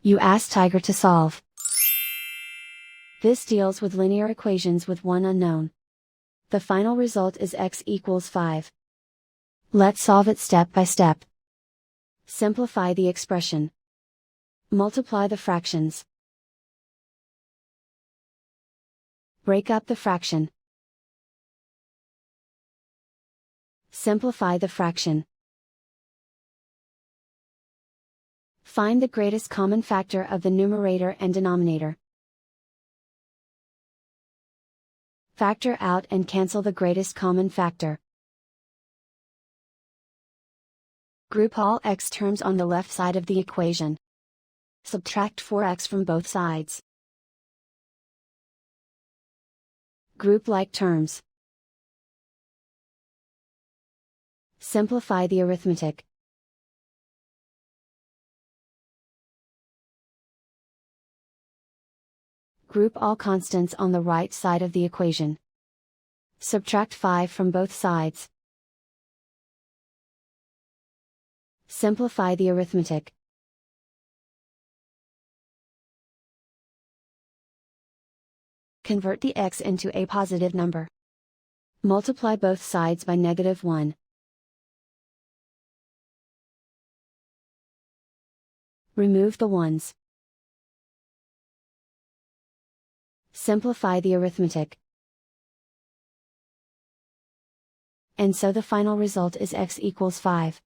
You ask Tiger to solve. This deals with linear equations with one unknown. The final result is x equals 5. Let's solve it step by step. Simplify the expression. Multiply the fractions. Break up the fraction. Simplify the fraction. Find the greatest common factor of the numerator and denominator. Factor out and cancel the greatest common factor. Group all x terms on the left side of the equation. Subtract 4x from both sides. Group like terms. Simplify the arithmetic. Group all constants on the right side of the equation. Subtract 5 from both sides. Simplify the arithmetic. Convert the x into a positive number. Multiply both sides by -1. Remove the ones. Simplify the arithmetic. And so the final result is x equals 5.